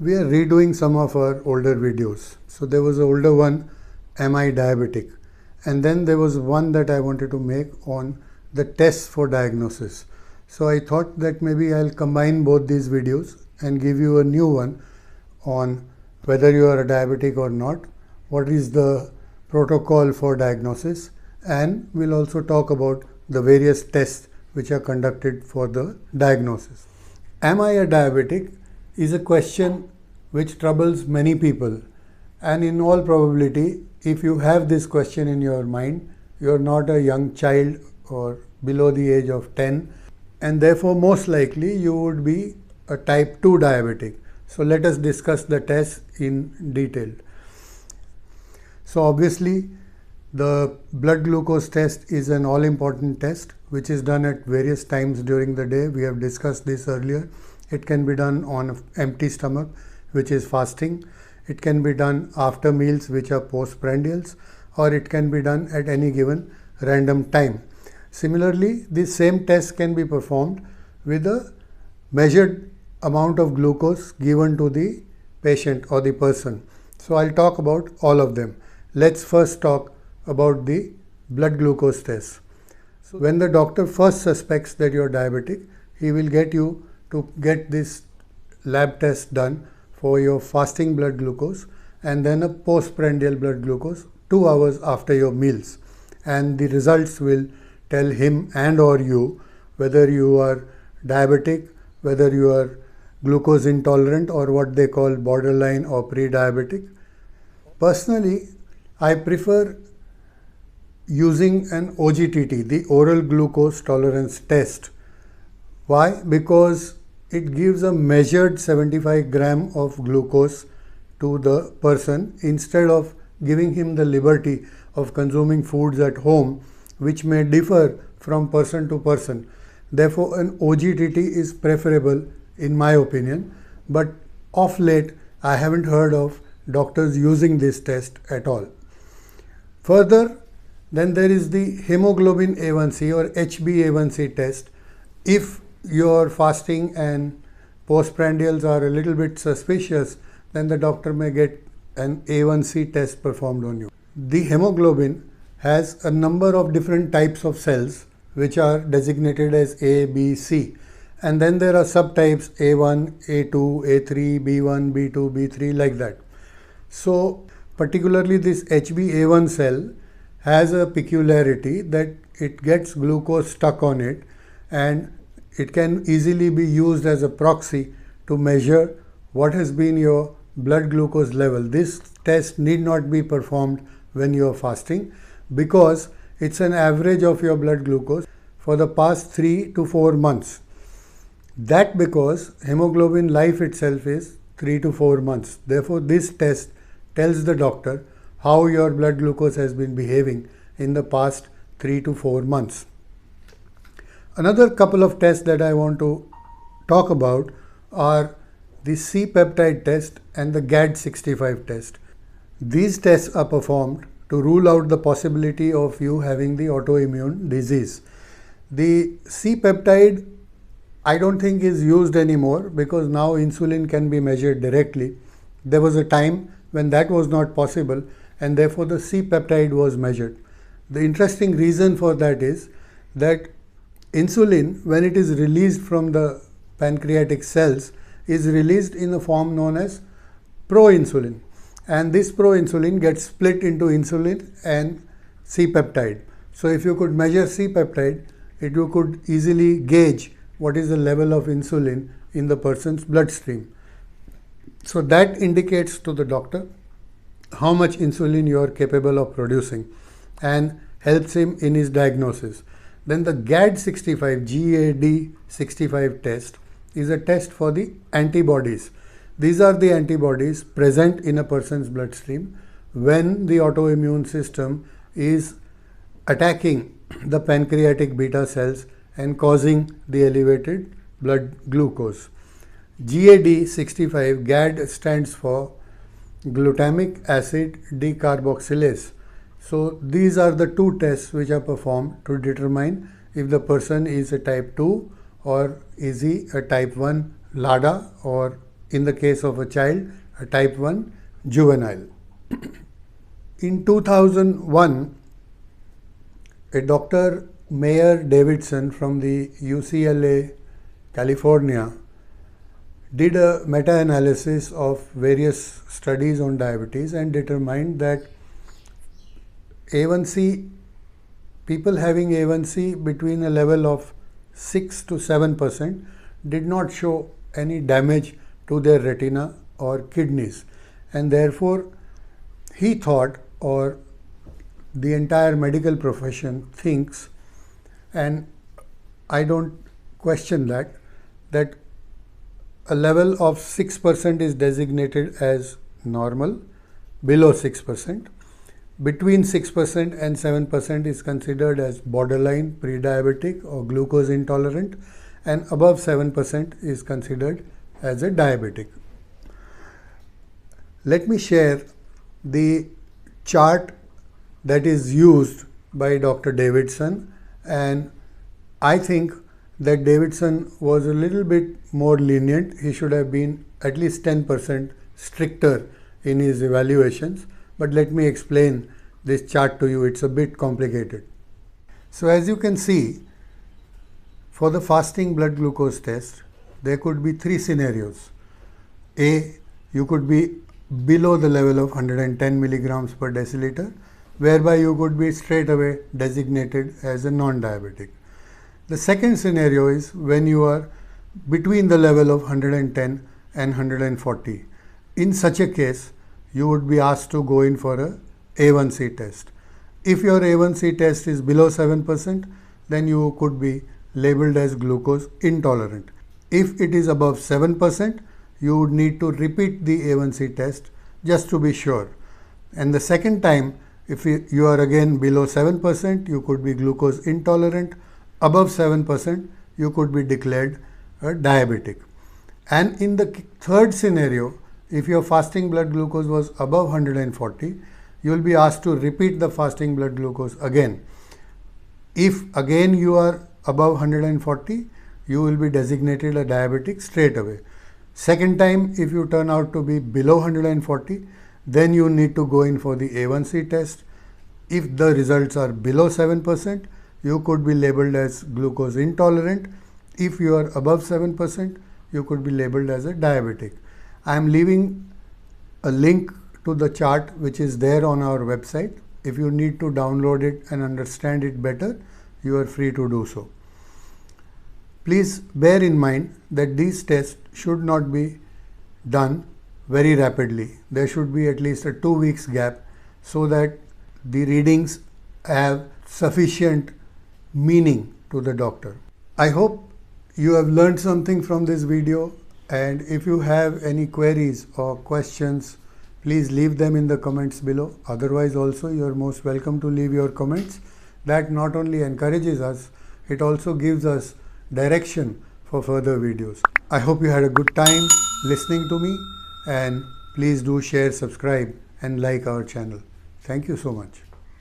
We are redoing some of our older videos. So there was an older one, Am I Diabetic? And then there was one that I wanted to make on the tests for diagnosis. So I thought that maybe I'll combine both these videos and give you a new one on whether you are a diabetic or not, what is the protocol for diagnosis, and we'll also talk about the various tests which are conducted for the diagnosis. Am I a diabetic is a question which troubles many people, and in all probability, if you have this question in your mind, you are not a young child or below the age of 10, and therefore most likely you would be a type 2 diabetic. So let us discuss the tests in detail. So obviously the blood glucose test is an all important test which is done at various times during the day. We have discussed this earlier. It can be done on an empty stomach, which is fasting. It can be done after meals, which are postprandials, or it can be done at any given random time. Similarly, this same test can be performed with a measured amount of glucose given to the patient or the person. So I'll talk about all of them. Let's first talk about the blood glucose test. So when the doctor first suspects that you're diabetic, he will get you to get this lab test done for your fasting blood glucose and then a postprandial blood glucose 2 hours after your meals. And the results will tell him and or you whether you are diabetic, whether you are glucose intolerant, or what they call borderline or pre-diabetic. Personally, I prefer using an OGTT, the oral glucose tolerance test. Why? Because it gives a measured 75 gram of glucose to the person instead of giving him the liberty of consuming foods at home, which may differ from person to person. Therefore, an OGTT is preferable in my opinion, but of late I haven't heard of doctors using this test at all. Further, then there is the hemoglobin A1C or HbA1c test. If your fasting and postprandials are a little bit suspicious, then the doctor may get an A1C test performed on you. The hemoglobin has a number of different types of cells which are designated as A, B, C. And then there are subtypes A1, A2, A3, B1, B2, B3 like that. So particularly this HbA1 cell has a peculiarity that it gets glucose stuck on it, and it can easily be used as a proxy to measure what has been your blood glucose level. This test need not be performed when you are fasting because it's an average of your blood glucose for the past 3 to 4 months. That because hemoglobin life itself is 3 to 4 months. Therefore, this test tells the doctor how your blood glucose has been behaving in the past 3 to 4 months. Another couple of tests that I want to talk about are the C-peptide test and the GAD65 test. These tests are performed to rule out the possibility of you having the autoimmune disease. The C-peptide I don't think is used anymore because now insulin can be measured directly. There was a time when that was not possible and therefore the C-peptide was measured. The interesting reason for that is that insulin, when it is released from the pancreatic cells, is released in a form known as proinsulin. And this proinsulin gets split into insulin and C-peptide. So if you could measure C-peptide, you could easily gauge what is the level of insulin in the person's bloodstream. So that indicates to the doctor how much insulin you are capable of producing and helps him in his diagnosis. Then the GAD65 test is a test for the antibodies. These are the antibodies present in a person's bloodstream when the autoimmune system is attacking the pancreatic beta cells and causing the elevated blood glucose. GAD stands for glutamic acid decarboxylase. So these are the two tests which are performed to determine if the person is a type 2 or is he a type 1 LADA or in the case of a child, a type 1 juvenile. In 2001, a Dr. Mayer Davidson from the UCLA, California, did a meta-analysis of various studies on diabetes and determined that A1C, people having A1C between a level of 6 to 7% did not show any damage to their retina or kidneys, and therefore he thought, or the entire medical profession thinks, and I don't question that a level of 6% is designated as normal, below 6%. Between 6% and 7% is considered as borderline pre-diabetic or glucose intolerant, and above 7% is considered as a diabetic. Let me share the chart that is used by Dr. Davidson, and I think that Davidson was a little bit more lenient. He should have been at least 10% stricter in his evaluations, but let me explain this chart to you. It's a bit complicated. So as you can see, for the fasting blood glucose test, there could be three scenarios. A, you could be below the level of 110 milligrams per deciliter, whereby you could be straight away designated as a non-diabetic. The second scenario is when you are between the level of 110 and 140. In such a case, you would be asked to go in for a A1C test. If your A1C test is below 7%, then you could be labeled as glucose intolerant. If it is above 7%, you would need to repeat the A1C test just to be sure. And the second time, if you are again below 7%, you could be glucose intolerant. Above 7%, you could be declared a diabetic. And in the third scenario, if your fasting blood glucose was above 140, you will be asked to repeat the fasting blood glucose again. If again you are above 140, you will be designated a diabetic straight away. Second time, if you turn out to be below 140, then you need to go in for the A1C test. If the results are below 7%, you could be labeled as glucose intolerant. If you are above 7%, you could be labeled as a diabetic. I am leaving a link to the chart which is there on our website. If you need to download it and understand it better, you are free to do so. Please bear in mind that these tests should not be done very rapidly. There should be at least a 2 weeks gap so that the readings have sufficient meaning to the doctor. I hope you have learned something from this video, and if you have any queries or questions, please leave them in the comments below. Otherwise also, you are most welcome to leave your comments. That not only encourages us, it also gives us direction for further videos. I hope you had a good time listening to me, and please do share, subscribe and like our channel. Thank you so much.